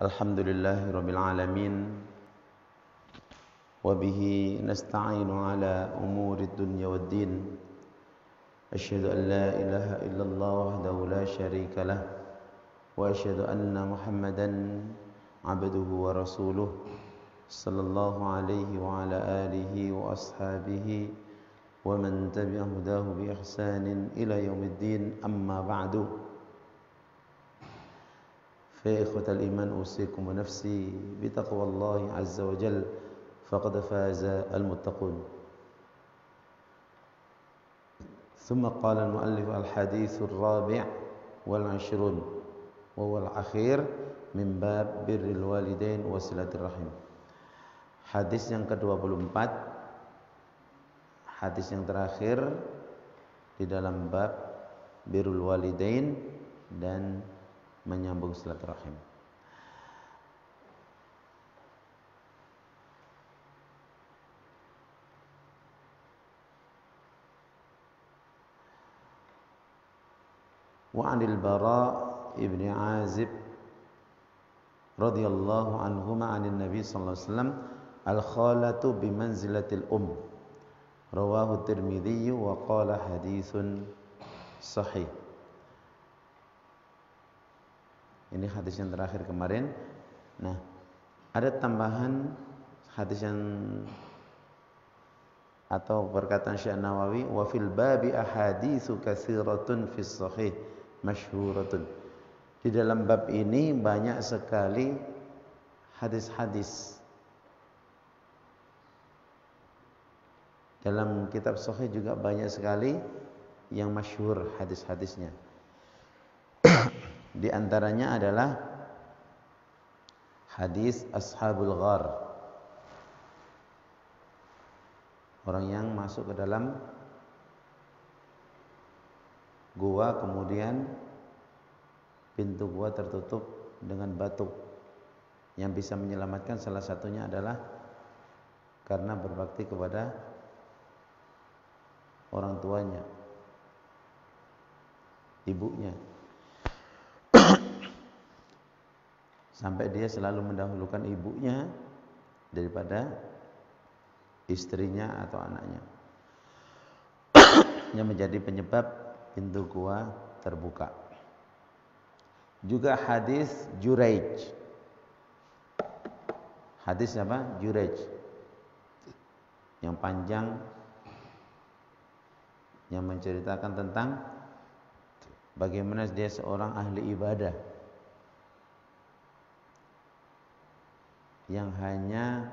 Alhamdulillahirabbil alamin wa bihi nasta'inu ala umurid dunya waddin. Asyhadu an la ilaha illallah wahdahu la syarika lah wa asyhadu anna Muhammadan abduhu wa rasuluh sallallahu alaihi wa ala alihi wa ashabihi wa man tabi'a hudahu bi ihsanin ila yaumiddin. Amma ba'du. Fa ikhwatal iman usikum wa nafsi bi taqwallahi azza wa jalla faqad faza al-muttaqun. Thumma qala al-muallif al-hadits ar-rabi' wal-'ishrun wa huwa al-akhir min bab birril walidain wa silatir rahim. Hadis yang ke-24, hadis yang terakhir di dalam bab birrul walidain dan menyambung silaturahim. Wa 'anil Bara' ibn Azib radhiyallahu anhuma 'anin Nabi sallallahu alaihi wasallam al-khalatu bi manzilatil rawahu Tirmidzi wa qala haditsun sahih. Ini hadis yang terakhir kemarin. Nah, ada tambahan hadis yang atau perkataan Syekh Nawawi, wa fil babi ahaditsu katsiratun fis sahih masyhuratun. Di dalam bab ini banyak sekali hadis-hadis. Dalam kitab sahih juga banyak sekali yang masyhur hadis-hadisnya. Di antaranya adalah hadis Ashabul Ghar. Orang yang masuk ke dalam gua, kemudian pintu gua tertutup dengan batu. Yang bisa menyelamatkan salah satunya adalah karena berbakti kepada orang tuanya, ibunya. Sampai dia selalu mendahulukan ibunya daripada istrinya atau anaknya. Yang menjadi penyebab pintu gua terbuka. Juga hadis Juraij. Hadis apa? Juraij. Yang panjang, yang menceritakan tentang bagaimana dia seorang ahli ibadah yang hanya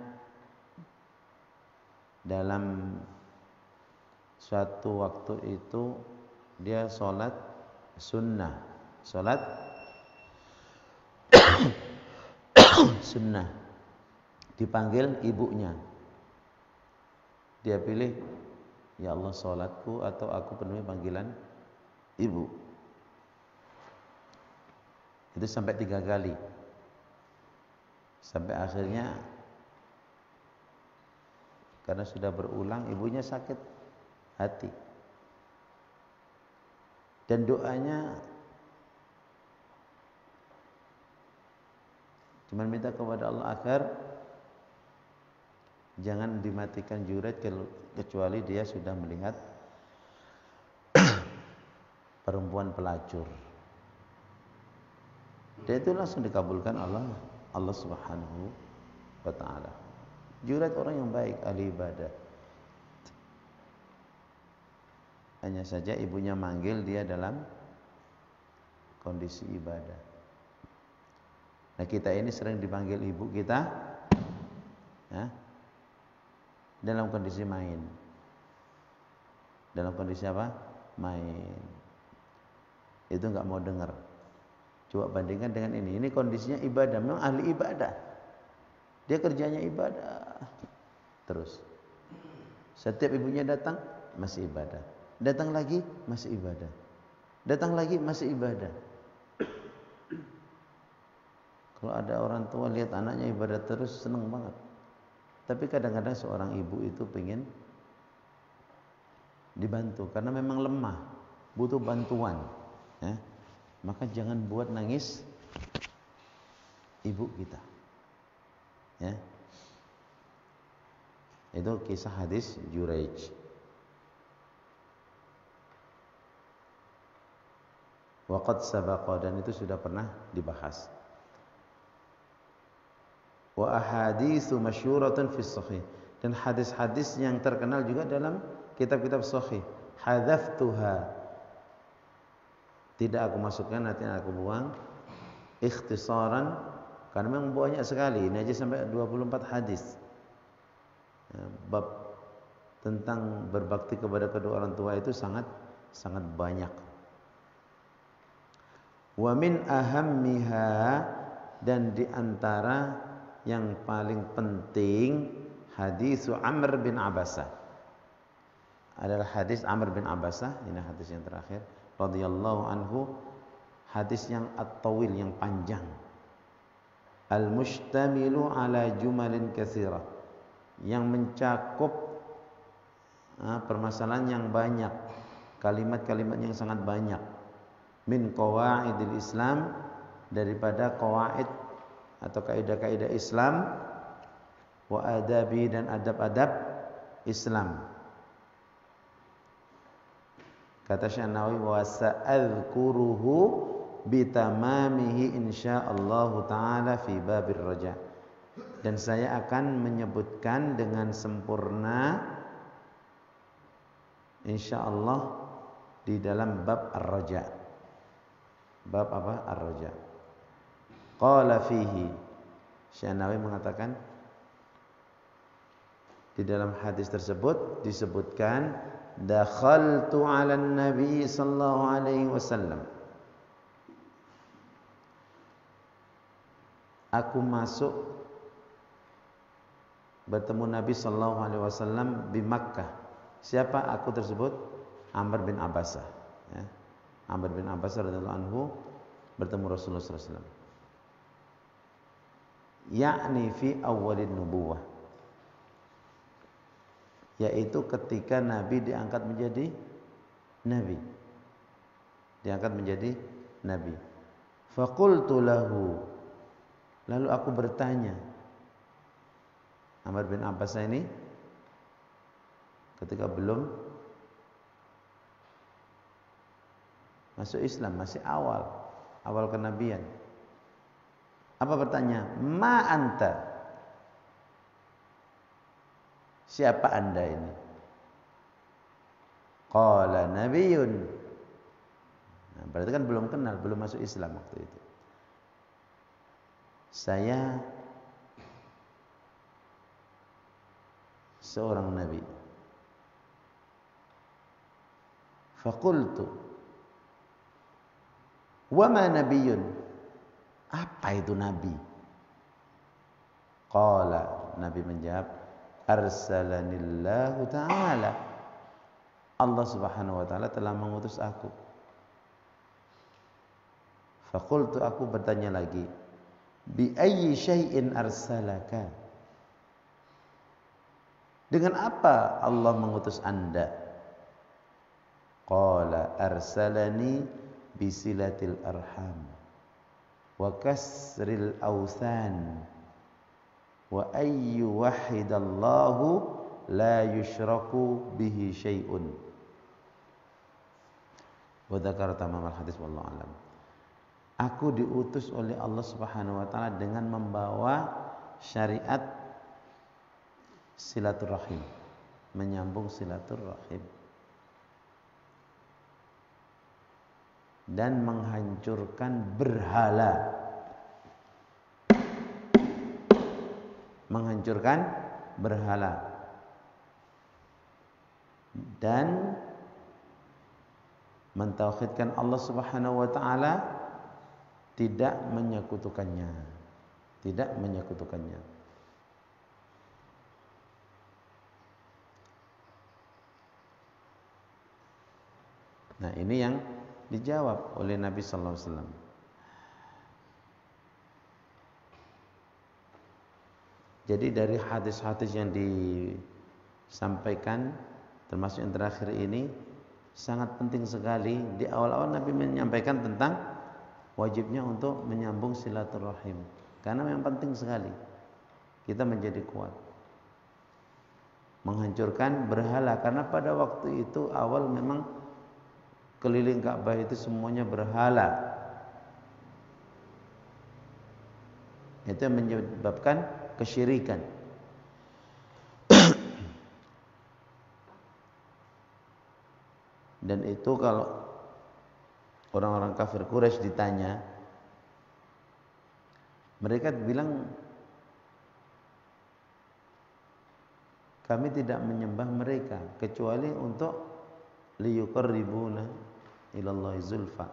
dalam suatu waktu itu dia sholat sunnah, sholat sunnah, dipanggil ibunya, dia pilih, ya Allah sholatku atau aku penuhi panggilan ibu. Itu sampai 3 kali. Sampai akhirnya karena sudah berulang, ibunya sakit hati. Dan doanya cuma minta kepada Allah agar jangan dimatikan Juraij kecuali dia sudah melihat perempuan pelacur. Dan itu langsung dikabulkan Allah Subhanahu wa ta'ala. Juraij orang yang baik, ahli ibadah. Hanya saja ibunya manggil dia dalam kondisi ibadah. Nah, kita ini sering dipanggil ibu kita ya, dalam kondisi main. Dalam kondisi apa? Main. Itu enggak mau dengar. Coba bandingkan dengan ini. Ini kondisinya ibadah, memang ahli ibadah. Dia kerjanya ibadah terus. Setiap ibunya datang masih ibadah. Datang lagi masih ibadah. Datang lagi masih ibadah. Kalau ada orang tua lihat anaknya ibadah terus senang banget. Tapi kadang-kadang seorang ibu itu pengen dibantu karena memang lemah, butuh bantuan. Ya. Maka jangan buat nangis ibu kita. Ya. Itu kisah hadis Juraij. Waqad sabaqa, dan itu sudah pernah dibahas. Wa ahaditsu masyhuratun fi sahih, dan hadis-hadis yang terkenal juga dalam kitab-kitab sahih. Hadzaftuha, tidak aku masukkan, nanti aku buang. Ikhtisaran, karena memang banyak sekali. Ini aja sampai 24 hadis. Bab tentang berbakti kepada kedua orang tua itu sangat banyak. Wa min ahammiha, dan di antara yang paling penting hadis Amr bin Abbasah. Adalah hadis Amr bin Abbasah, ini hadis yang terakhir, radhiyallahu anhu, hadis yang at-tawil, yang panjang. Al-mustamilu ala jumalin katsirah, yang mencakup permasalahan yang banyak, kalimat-kalimat yang sangat banyak. Min qawaidil Islam, daripada qawaid atau kaidah-kaidah Islam, wa adabi, dan adab-adab Islam. Kata Syekh Nawawi, wa sa'adhkuruhu bitamamihi insyaallah taala fi babir raja, dan saya akan menyebutkan dengan sempurna insyaallah di dalam bab ar-raja. Bab apa? Ar-raja. Qala fihi, Syekh Nawawi mengatakan di dalam hadis tersebut disebutkan, dakhaltu 'ala nabi sallallahu alaihi wasallam, aku masuk bertemu Nabi sallallahu alaihi wasallam di Makkah. Siapa aku tersebut? Amr bin Abbasah, ya. Amr bin Abbasah radhiyallahu anhu bertemu Rasulullah sallallahu alaihi wasallam. Yakni fi awalin nubuwah, yaitu ketika Nabi diangkat menjadi Nabi. Diangkat menjadi Nabi. Faqultu lahu, lalu aku bertanya. Amr bin Abbas ini ketika belum masuk Islam, masih awal kenabian. Apa bertanya? Ma anta, siapa anda ini? Qala nabiyyun. Nah, berarti kan belum kenal, belum masuk Islam waktu itu. Saya seorang nabi. Faqultu, wa ma nabiyyun? Apa itu nabi? Qala, Nabi menjawab, arsalanillahu ta'ala, Allah subhanahu wa ta'ala telah mengutus aku. Faqultu, aku bertanya lagi, bi ayyi syai'in arsalaka? Dengan apa Allah mengutus anda? Qala arsalani bisilatil arham wa kasril awthan wa ayyu wahidallahu la yushraku bihi syai'un. Wa dzakara tamamal hadis wallahu alam. Aku diutus oleh Allah Subhanahu wa taala dengan membawa syariat silaturahim, menyambung silaturahim, dan menghancurkan berhala. Menghancurkan berhala dan mentauhidkan Allah Subhanahu wa taala, tidak menyekutukannya. Tidak menyekutukannya. Nah, ini yang dijawab oleh Nabi sallallahu alaihi wasallam. Jadi dari hadis-hadis yang disampaikan, termasuk yang terakhir ini, sangat penting sekali. Di awal-awal Nabi menyampaikan tentang wajibnya untuk menyambung silaturahim. Karena memang penting sekali kita menjadi kuat. Menghancurkan berhala, karena pada waktu itu awal memang keliling Ka'bah itu semuanya berhala. Itu yang menyebabkan kesyirikan. Dan itu kalau orang-orang kafir Quraisy ditanya, mereka bilang, kami tidak menyembah mereka kecuali untuk liyuqarribuna ilallahi zulfa,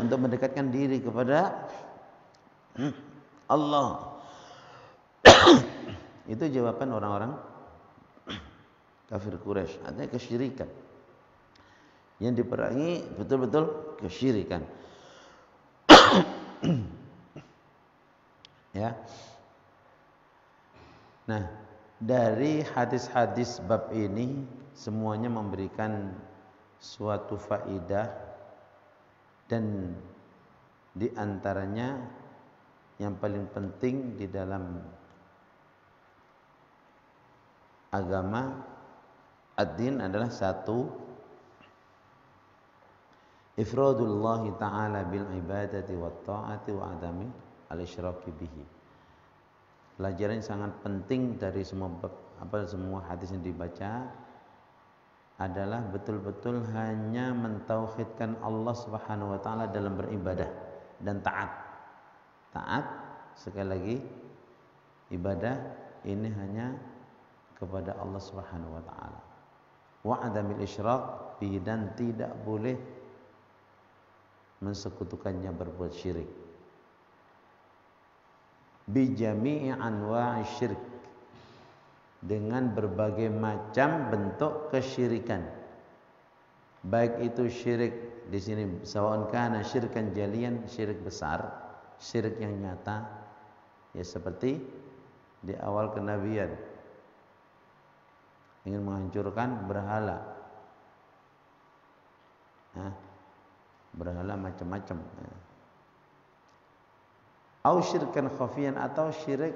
untuk mendekatkan diri kepada Allah. Itu jawaban orang-orang kafir Quraisy, artinya kesyirikan. Yang diperangi betul-betul kesyirikan. Ya. Nah, dari hadis-hadis bab ini semuanya memberikan suatu faidah, dan di antaranya yang paling penting di dalam agama ad-din adalah satu, ifradullah ta'ala bil ibadati wat ta'ati wa adami al-isyraki bihi. Pelajaran yang sangat penting dari semua hadis yang dibaca adalah betul-betul hanya mentauhidkan Allah Subhanahu wa taala dalam beribadah dan taat. Taat, sekali lagi, ibadah ini hanya kepada Allah Subhanahu wa taala. Wa adamil isyrak bihi, dan tidak boleh mensekutukannya berbuat syirik. Bi jami'i anwa'i syirk, dengan berbagai macam bentuk kesyirikan. Baik itu syirik di sini sawaun kana syirkan jalian, syirik besar, syirik yang nyata, ya seperti di awal kenabian ingin menghancurkan berhala. Berhala macam-macam. Au syirkan khafiyan, atau syirik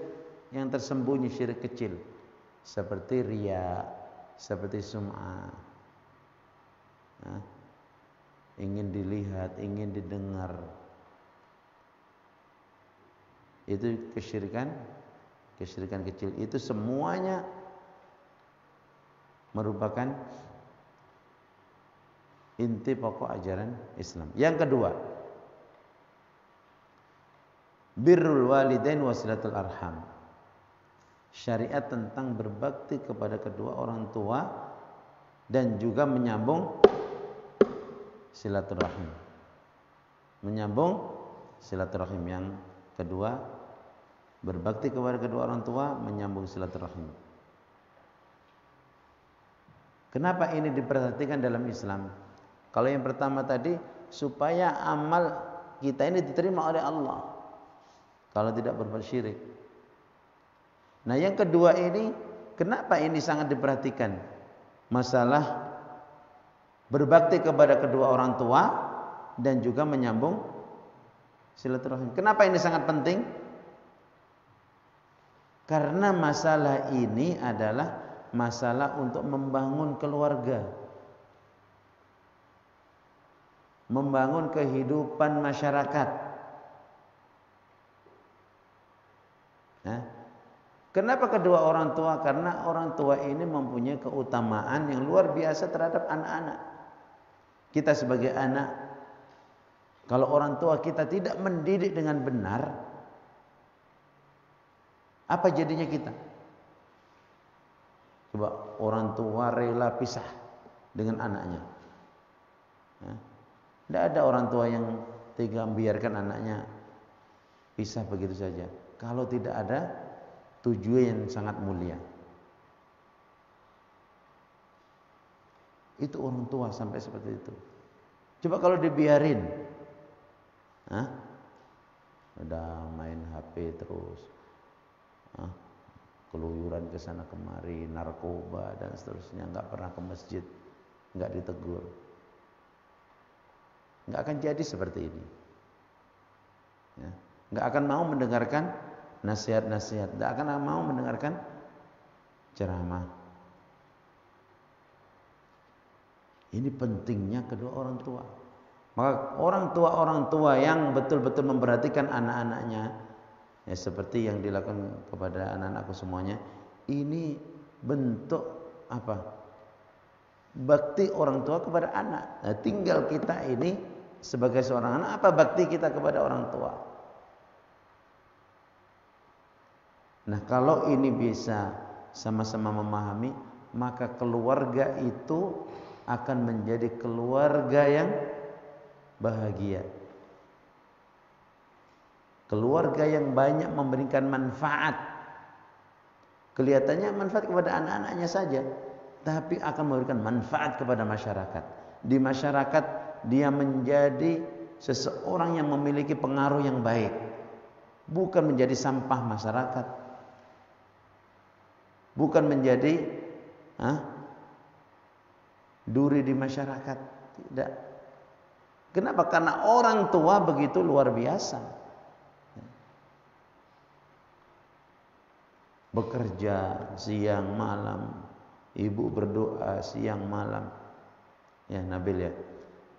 yang tersembunyi, syirik kecil seperti riya, seperti sum'ah, ingin dilihat, ingin didengar. Itu kesyirikan kecil. Itu semuanya merupakan inti pokok ajaran Islam. Yang kedua, birrul walidain wasilatul arham. Syariat tentang berbakti kepada kedua orang tua dan juga menyambung silaturahim. Menyambung silaturahim. Yang kedua, berbakti kepada kedua orang tua, menyambung silaturahim. Kenapa ini diperhatikan dalam Islam? Kalau yang pertama tadi, supaya amal kita ini diterima oleh Allah kalau tidak berbuat syirik. Nah, yang kedua ini, kenapa ini sangat diperhatikan? Masalah berbakti kepada kedua orang tua dan juga menyambung silaturahim. Kenapa ini sangat penting? Karena masalah ini adalah masalah untuk membangun keluarga, membangun kehidupan masyarakat. Kenapa kedua orang tua? Karena orang tua ini mempunyai keutamaan yang luar biasa terhadap anak-anak. Kita sebagai anak, kalau orang tua kita tidak mendidik dengan benar, apa jadinya kita? Coba orang tua rela pisah dengan anaknya. Tidak ada orang tua yang tega membiarkan anaknya pisah begitu saja, kalau tidak ada tujuan yang sangat mulia. Itu orang tua sampai seperti itu. Coba kalau dibiarin, udah main HP terus, keluyuran ke sana kemari, narkoba dan seterusnya, nggak pernah ke masjid, nggak ditegur, nggak akan jadi seperti ini. nggak akan mau mendengarkan nasihat-nasihat, nggak akan mau mendengarkan ceramah. Ini pentingnya kedua orang tua. Maka orang tua yang betul-betul memperhatikan anak-anaknya, ya seperti yang dilakukan kepada anak-anakku semuanya, ini bentuk apa? Bakti orang tua kepada anak. Nah, tinggal kita ini sebagai seorang anak, apa bakti kita kepada orang tua? Nah, kalau ini bisa sama-sama memahami, maka keluarga itu akan menjadi keluarga yang bahagia. Keluarga yang banyak memberikan manfaat. Kelihatannya manfaat kepada anak-anaknya saja, tapi akan memberikan manfaat kepada masyarakat. Di masyarakat dia menjadi seseorang yang memiliki pengaruh yang baik, bukan menjadi sampah masyarakat, bukan menjadi duri di masyarakat. Tidak. Kenapa? Karena orang tua begitu luar biasa. Bekerja siang malam, ibu berdoa siang malam. Ya Nabil ya.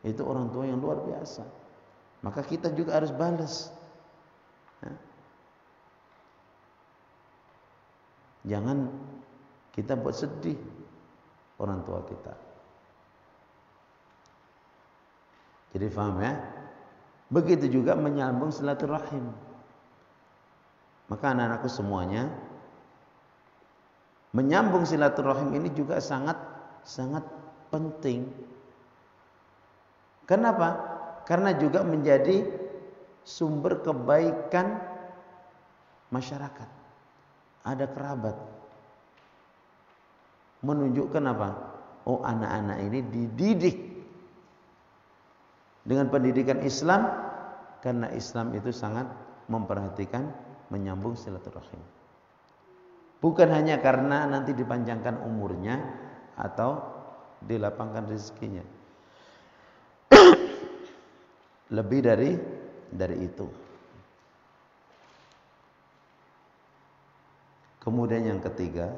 Itu orang tua yang luar biasa. Maka kita juga harus balas. Jangan kita buat sedih orang tua kita. Jadi paham ya? Begitu juga menyambung silaturahim. Maka anak-anakku semuanya, menyambung silaturahim ini juga sangat penting. Kenapa? Karena juga menjadi sumber kebaikan masyarakat. Ada kerabat. Menunjukkan apa? Oh, anak-anak ini dididik dengan pendidikan Islam, karena Islam itu sangat memperhatikan menyambung silaturahim. Bukan hanya karena nanti dipanjangkan umurnya atau dilapangkan rezekinya. Lebih dari itu. Kemudian yang ketiga,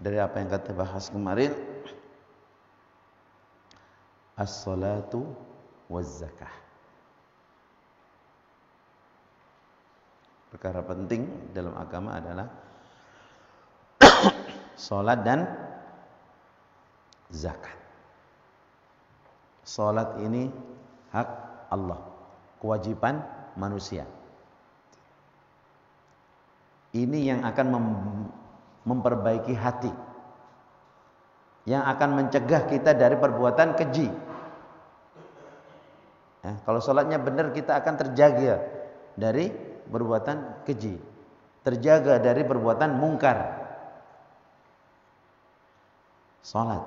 dari apa yang kita bahas kemarin, as-salatu waz-zakah. Perkara penting dalam agama adalah salat dan zakat. Salat ini hak Allah, kewajiban manusia. Ini yang akan memperbaiki hati, yang akan mencegah kita dari perbuatan keji. Ya, kalau salatnya benar, kita akan terjaga dari perbuatan keji, terjaga dari perbuatan mungkar. Salat.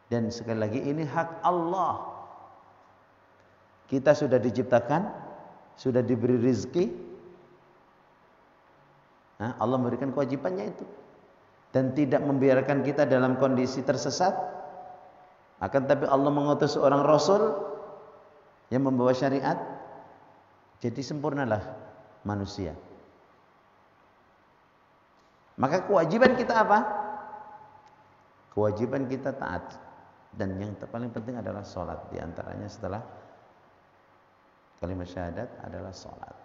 Dan sekali lagi ini hak Allah. Kita sudah diciptakan, sudah diberi rezeki. Nah, Allah memberikan kewajibannya itu. Dan tidak membiarkan kita dalam kondisi tersesat. Akan tapi Allah mengutus seorang Rasul yang membawa syariat. Jadi sempurnalah manusia. Maka kewajiban kita apa? Kewajiban kita taat. Dan yang paling penting adalah sholat. Di antaranya setelah kalimat syahadat adalah sholat.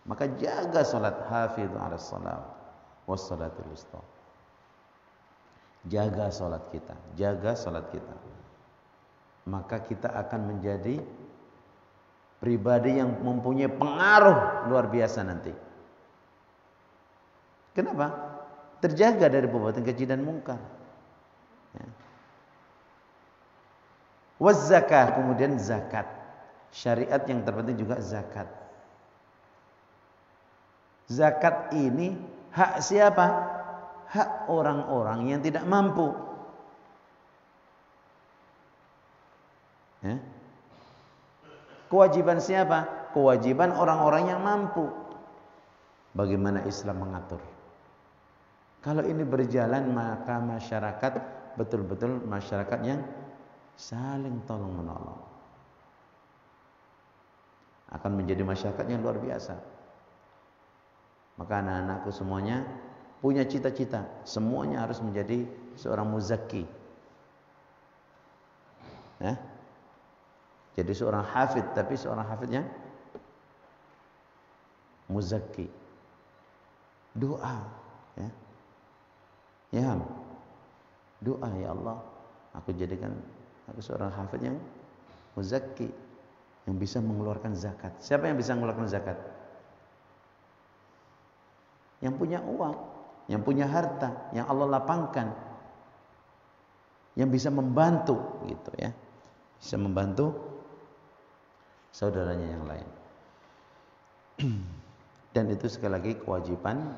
Maka jaga sholat. Hafidhu ala sholat wassalatul wusta. Jaga sholat kita. Jaga sholat kita. Maka kita akan menjadi pribadi yang mempunyai pengaruh luar biasa nanti. Kenapa? Terjaga dari perbuatan keji dan mungkar. Ya. Waz-zakah, kemudian zakat. Syariat yang terpenting juga zakat. Zakat ini hak siapa? Hak orang-orang yang tidak mampu. Ya. Kewajiban siapa? Kewajiban orang-orang yang mampu. Bagaimana Islam mengatur? Kalau ini berjalan, maka masyarakat betul-betul masyarakat yang saling tolong menolong. Akan menjadi masyarakat yang luar biasa. Maka anak-anakku semuanya punya cita-cita, semuanya harus menjadi seorang muzakki. Ya? Jadi seorang hafid, tapi seorang hafidnya muzakki. Doa, ya. Ya, doa, ya Allah, aku jadikan aku seorang hafid yang muzakki, yang bisa mengeluarkan zakat. Siapa yang bisa mengeluarkan zakat? Yang punya uang, yang punya harta, yang Allah lapangkan, yang bisa membantu, gitu ya, bisa membantu saudaranya yang lain. Dan itu sekali lagi kewajiban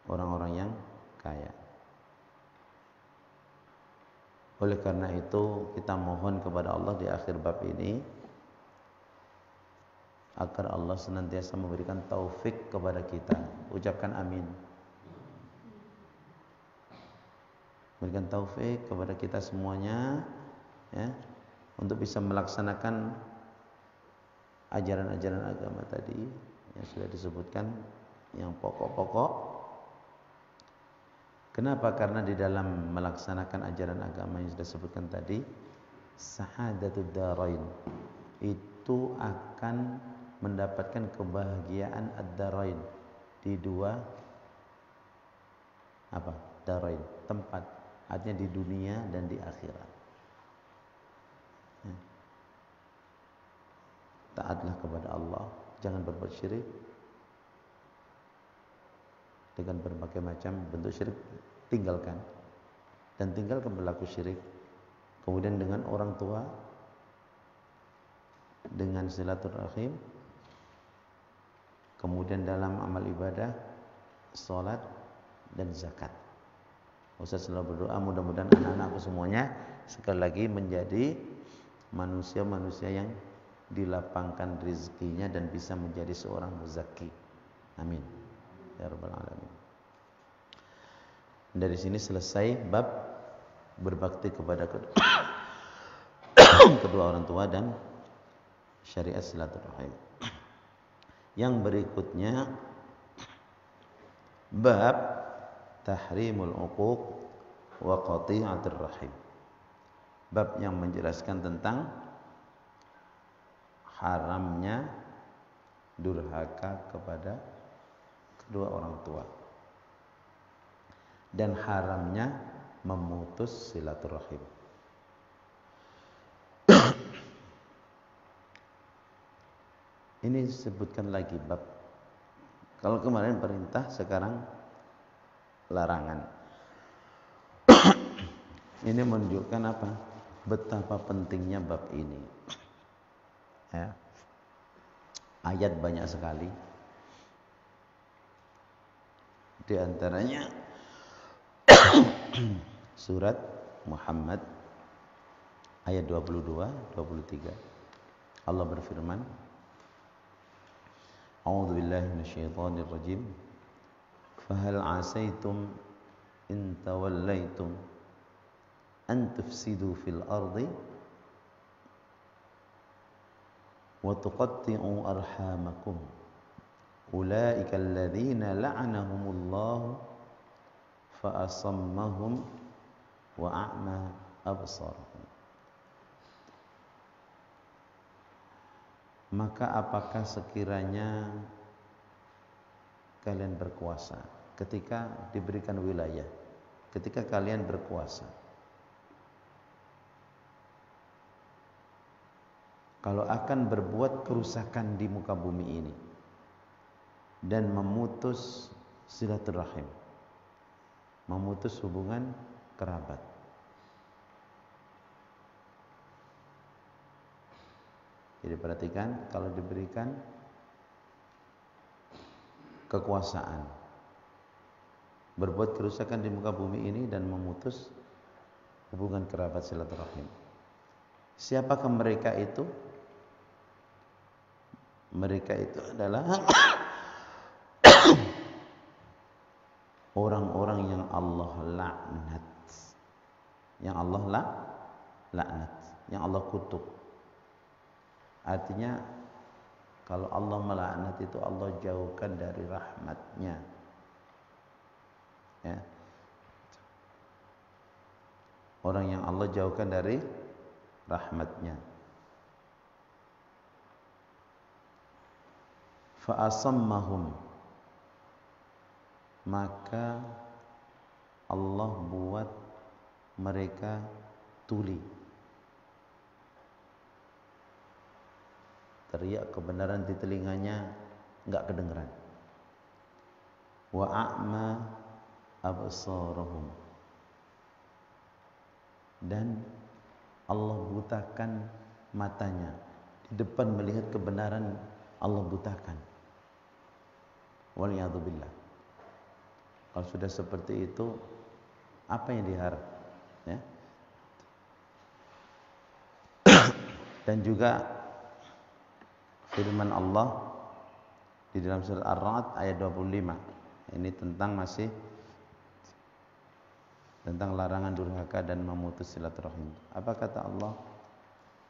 orang-orang yang kaya. Oleh karena itu kita mohon kepada Allah di akhir bab ini agar Allah senantiasa memberikan taufik kepada kita. Ucapkan amin. Berikan taufik kepada kita semuanya, ya, untuk bisa melaksanakan ajaran-ajaran agama tadi yang sudah disebutkan, yang pokok-pokok. Kenapa? Karena di dalam melaksanakan ajaran agama yang sudah disebutkan tadi, sa'adatud darain, itu akan mendapatkan kebahagiaan ad-darain di dua darain, tempat, artinya di dunia dan di akhirat. Ya. Taatlah kepada Allah, jangan berbuat syirik. Dengan berbagai macam bentuk syirik tinggalkan, dan tinggalkan berlaku syirik. Kemudian dengan orang tua, dengan silaturahim, kemudian dalam amal ibadah, salat dan zakat. Ustaz selalu berdoa mudah-mudahan anak-anakku semuanya sekali lagi menjadi manusia-manusia yang dilapangkan rezekinya dan bisa menjadi seorang muzakki. Amin ya rabbal alamin. Dari sini selesai bab berbakti kepada kedua orang tua dan syariat silaturahim. Yang berikutnya bab tahrimul uquq wa qati'atir rahim. Bab yang menjelaskan tentang haramnya durhaka kepada kedua orang tua dan haramnya memutus silaturahim. Ini disebutkan lagi bab. Kalau kemarin perintah, sekarang larangan. Ini menunjukkan apa? Betapa pentingnya bab ini. Ya. Ayat banyak sekali. Di antaranya surat Muhammad ayat 22, 23. Allah berfirman, A'udzu billahi minasyaitonir rajim. Fahal 'asaitum in tawallaitum an tufsidu fil ardi wa tuqatti'u arhamakum. Ulaika alladzina la'anahumullahu fa asammahum wa a'ma absarahum. Maka apakah sekiranya kalian berkuasa ketika diberikan wilayah, ketika kalian berkuasa, kalau akan berbuat kerusakan di muka bumi ini dan memutus silaturahim, memutus hubungan kerabat, jadi perhatikan, kalau diberikan kekuasaan, berbuat kerusakan di muka bumi ini dan memutus hubungan kerabat silaturahim. Siapakah mereka itu? Mereka itu adalah orang-orang yang Allah laknat. Yang Allah laknat, yang Allah kutuk. Artinya kalau Allah melaknat itu Allah jauhkan dari rahmatnya. Ya. Orang yang Allah jauhkan dari rahmatnya. Fa'asammahum, maka Allah buat mereka tuli. Teriak kebenaran di telinganya enggak kedengeran. Wa a'ma absarahum, dan Allah butakan matanya. Di depan melihat kebenaran Allah butakan. Waliyadzubillah. Kalau sudah seperti itu, apa yang diharap? Ya. Dan juga firman Allah di dalam surat Ar-Ra'd ayat 25. Ini masih tentang larangan durhaka dan memutus silaturahim. Apa kata Allah?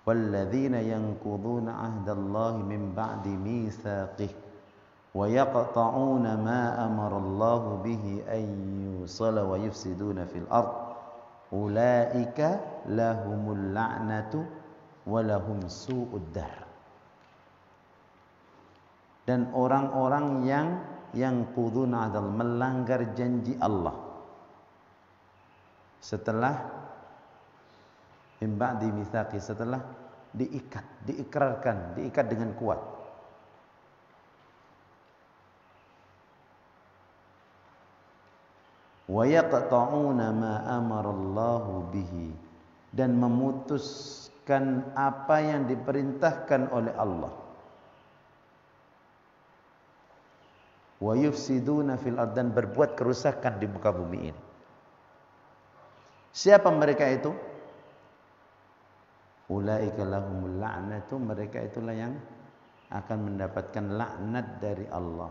Walladzina yanquduna 'ahdallahi min ba'di mitsaqih wa yaqta'una ma amara Allahu bihi an yusala wa yufsiduna fil ard ulaika lahumul la'natu wa lahum su'ud dar. Dan orang-orang yang quduna adal, melanggar janji Allah setelah imba'di mitsaqi, setelah diikat dengan kuat. Wa yaqta'una ma amarallahu bihi, dan memutuskan apa yang diperintahkan oleh Allah. Wa yufsiduna fil ard, dan berbuat kerusakan di muka bumi ini. Siapa mereka itu? Ulaika lahumul la'natu, mereka itulah yang akan mendapatkan laknat dari Allah.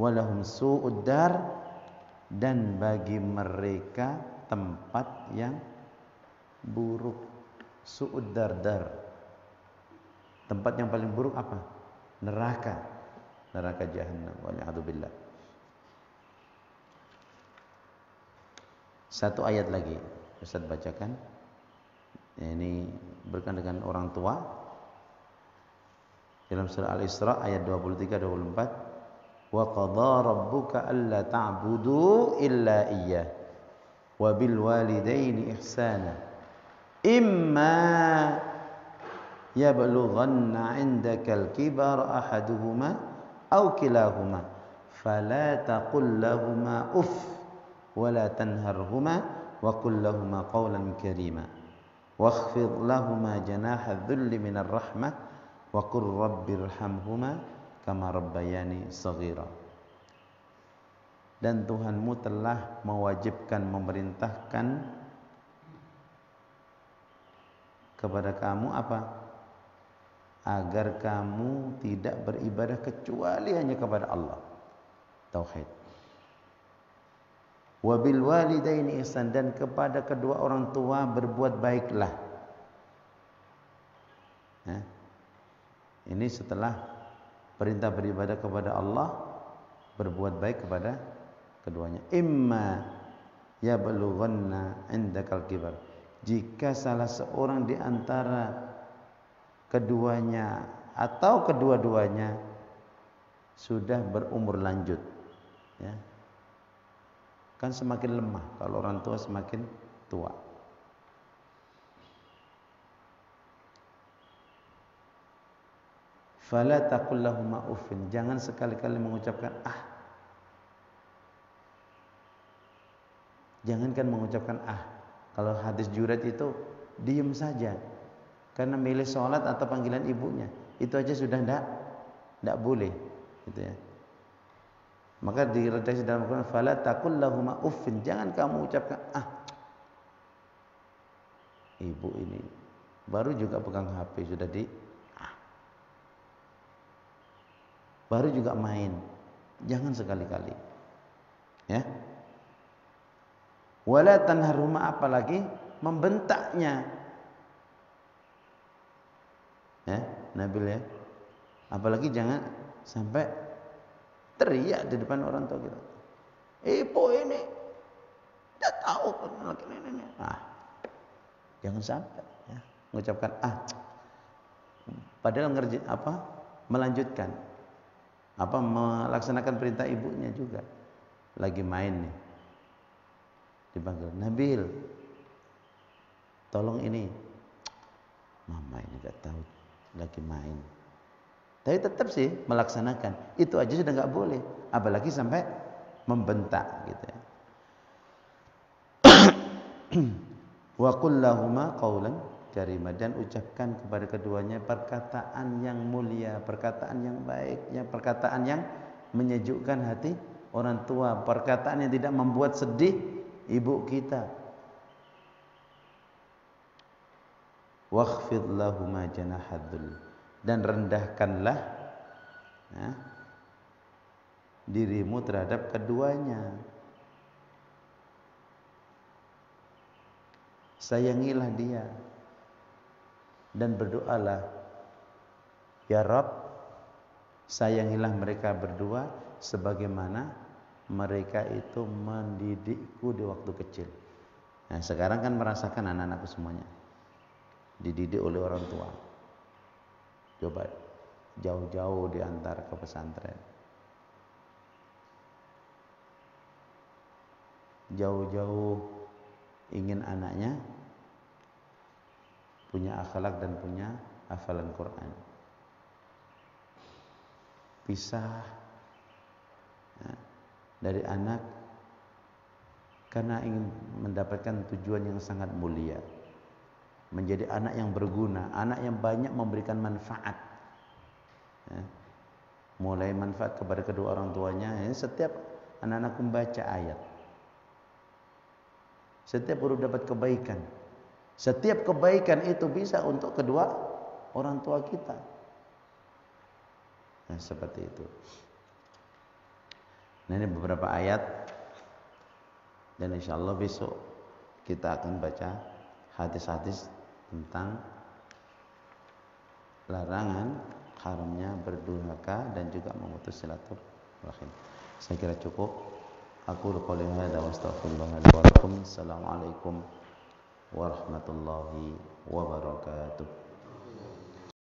Walahum su'ud dar, dan bagi mereka tempat yang buruk. Su'ud dar. Tempat yang paling buruk apa? Neraka jahannam. Waliyadzubillah. Satu ayat lagi Ustaz bacakan. Ini berkaitan dengan orang tua. Dalam surah Al-Isra ayat 23-24. Wa qadha rabbuka alla ta'budu illa iyyah wa bil walidaini ihsana imma yablughanna 'indakal kibara ahaduhuma aw kilahuma fala taqul lahumā uff wa la tanharhuma wa qul lahumā qawlan karīmā wakhfid lahumā janāha adh-dhulli minar rahmah wa qur rabbirhamhumā kama rabbayani shaghira. Dan Tuhanmu telah mewajibkan, memerintahkan kepada kamu apa? Agar kamu tidak beribadah kecuali hanya kepada Allah. Tauhid. Wa bil walidaini ihsan, dan kepada kedua orang tua berbuat baiklah. Ini setelah perintah beribadah kepada Allah, berbuat baik kepada keduanya. Imma yablughanna 'indakal kibar, jika salah seorang di antara keduanya atau kedua-duanya sudah berumur lanjut, ya. Kan semakin lemah kalau orang tua semakin tua. Fala taqul lahumā uffin, jangan sekali-kali mengucapkan ah. Jangankan mengucapkan ah. Kalau hadis Jurat itu diam saja. Karena milih sholat atau panggilan ibunya, itu aja sudah tidak boleh, gitu ya. Maka di redaksi dalam Al-Quran, fala taqul lahumā uffin, jangan kamu ucapkan ah. Ibu ini baru juga pegang HP sudah di ah. Baru juga main, jangan sekali-kali, ya. Wala tanharhuma, apalagi membentaknya. Ya, Nabil ya. Apalagi jangan sampai teriak di depan orang tua kita. Ibu ini tidak tahu ini. Jangan sampai ya, mengucapkan padahal melanjutkan melaksanakan perintah ibunya juga. Lagi main nih, dipanggil, Nabil, tolong ini. Mama ini gak tahu, lagi main. Tapi tetap sih melaksanakan. Itu aja sudah nggak boleh, apalagi sampai membentak gitu ya. Wa qul lahuma qawlan karima, dan ucapkan kepada keduanya perkataan yang mulia, perkataan yang baik, ya, perkataan yang menyejukkan hati orang tua, perkataan yang tidak membuat sedih ibu kita. Wakhfid lahuma janahadzul, dan rendahkanlah ya, dirimu terhadap keduanya. Sayangilah dia dan berdoalah, ya Rabb, sayangilah mereka berdua sebagaimana mereka itu mendidikku di waktu kecil. Nah, sekarang kan merasakan anak-anakku semuanya dididik oleh orang tua. Coba jauh-jauh diantar ke pesantren, jauh-jauh ingin anaknya punya akhlak dan punya hafalan Quran. Pisah ya, dari anak karena ingin mendapatkan tujuan yang sangat mulia, menjadi anak yang berguna, anak yang banyak memberikan manfaat ya. Mulai manfaat kepada kedua orang tuanya ya. Setiap anak-anak membaca ayat, setiap guru dapat kebaikan. Setiap kebaikan itu bisa untuk kedua orang tua kita. Nah, seperti itu. Nah, ini beberapa ayat, dan insya Allah besok kita akan baca hadis-hadis tentang larangan haramnya berdurhaka dan juga memutus silaturahim. Saya kira cukup. Aku qouli hadza wa astaghfirullah li wa lakum. Assalamualaikum warahmatullahi wabarakatuh.